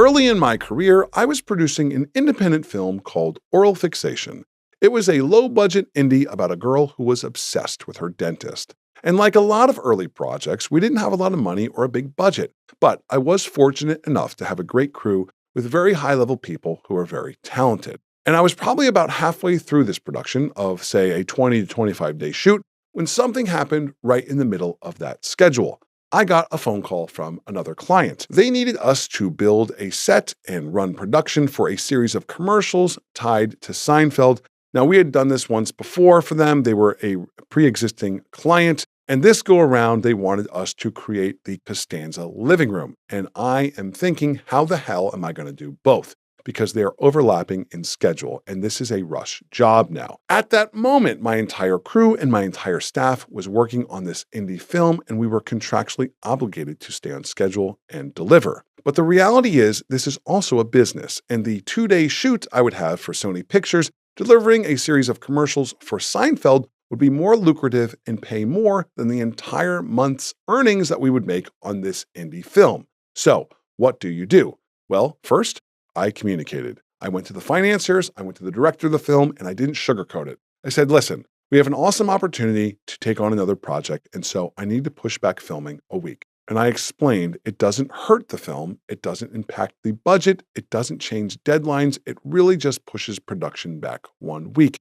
Early in my career, I was producing an independent film called Oral Fixation. It was a low-budget indie about a girl who was obsessed with her dentist. And like a lot of early projects, we didn't have a lot of money or a big budget, but I was fortunate enough to have a great crew with very high-level people who are very talented. And I was probably about halfway through this production of, say, a 20 to 25-day shoot when something happened right in the middle of that schedule. I got a phone call from another client. They needed us to build a set and run production for a series of commercials tied to Seinfeld. Now, we had done this once before for them. They were a pre-existing client. And this go around, they wanted us to create the Costanza living room. And I am thinking, how the hell am I going to do both? Because they're overlapping in schedule, and this is a rush job now. At that moment, my entire crew and my entire staff was working on this indie film, and we were contractually obligated to stay on schedule and deliver. But the reality is, this is also a business, and the 2-day shoot I would have for Sony Pictures, delivering a series of commercials for Seinfeld, would be more lucrative and pay more than the entire month's earnings that we would make on this indie film. So, what do? Well, first, I communicated. I went to the financiers, I went to the director of the film, and I didn't sugarcoat it. I said, listen, we have an awesome opportunity to take on another project, and so I need to push back filming a week. And I explained it doesn't hurt the film, it doesn't impact the budget, it doesn't change deadlines, it really just pushes production back 1 week.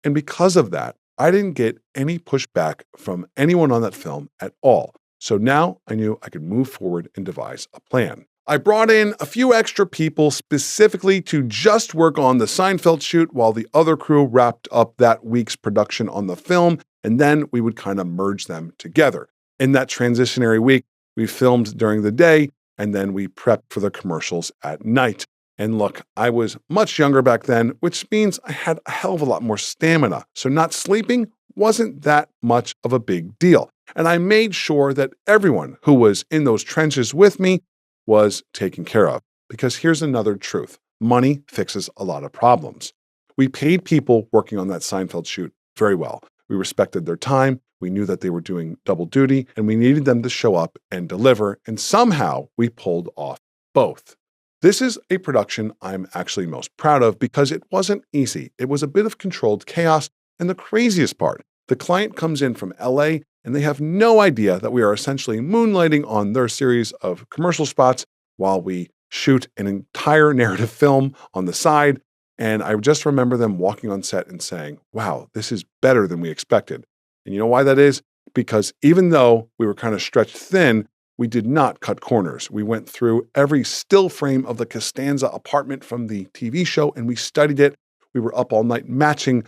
And because of that, I didn't get any pushback from anyone on that film at all. So now I knew I could move forward and devise a plan. I brought in a few extra people specifically to just work on the Seinfeld shoot while the other crew wrapped up that week's production on the film, and then we would kind of merge them together. In that transitionary week, we filmed during the day, and then we prepped for the commercials at night. And look, I was much younger back then, which means I had a hell of a lot more stamina, so not sleeping wasn't that much of a big deal. And I made sure that everyone who was in those trenches with me was taken care of. Because here's another truth. Money fixes a lot of problems. We paid people working on that Seinfeld shoot very well. We respected their time. We knew that they were doing double duty, and we needed them to show up and deliver. And somehow we pulled off both. This is a production I'm actually most proud of because it wasn't easy. It was a bit of controlled chaos. And the craziest part, the client comes in from LA and they have no idea that we are essentially moonlighting on their series of commercial spots while we shoot an entire narrative film on the side. And I just remember them walking on set and saying, wow, this is better than we expected. And you know why that is? Because even though we were kind of stretched thin, we did not cut corners. We went through every still frame of the Costanza apartment from the TV show and we studied it. We were up all night matching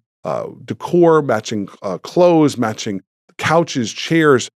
decor, matching clothes, matching couches, chairs,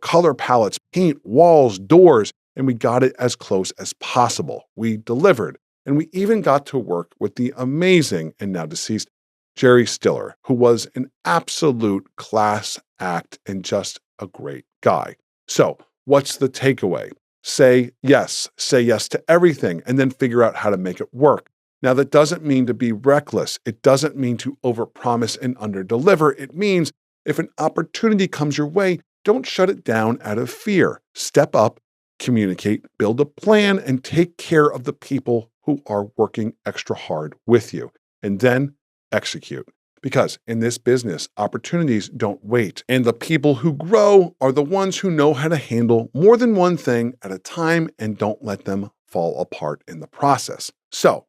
color palettes, paint, walls, doors, and we got it as close as possible. We delivered, and we even got to work with the amazing and now deceased Jerry Stiller, who was an absolute class act and just a great guy. So, what's the takeaway? Say yes to everything, and then figure out how to make it work. Now, that doesn't mean to be reckless. It doesn't mean to overpromise and underdeliver. It means if an opportunity comes your way, don't shut it down out of fear. Step up, communicate, build a plan, and take care of the people who are working extra hard with you. And then execute. Because in this business, opportunities don't wait. And the people who grow are the ones who know how to handle more than one thing at a time and don't let them fall apart in the process. So,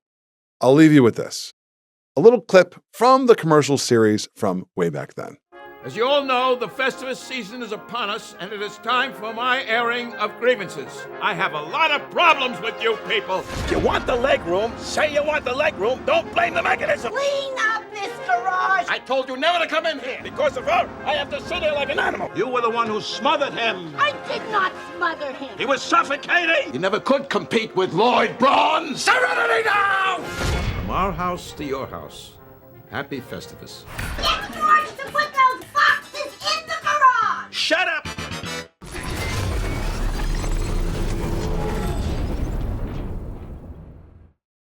I'll leave you with this. A little clip from the commercial series from way back then. As you all know, the Festivus season is upon us, and it is time for my airing of grievances. I have a lot of problems with you people. If you want the leg room, say you want the leg room. Don't blame the mechanism. Clean up this garage! I told you never to come in here. Because of her, I have to sit here like an animal. You were the one who smothered him. I did not smother him. He was suffocating. You never could compete with Lloyd Braun. Serenity now! From our house to your house. Happy Festivus. Get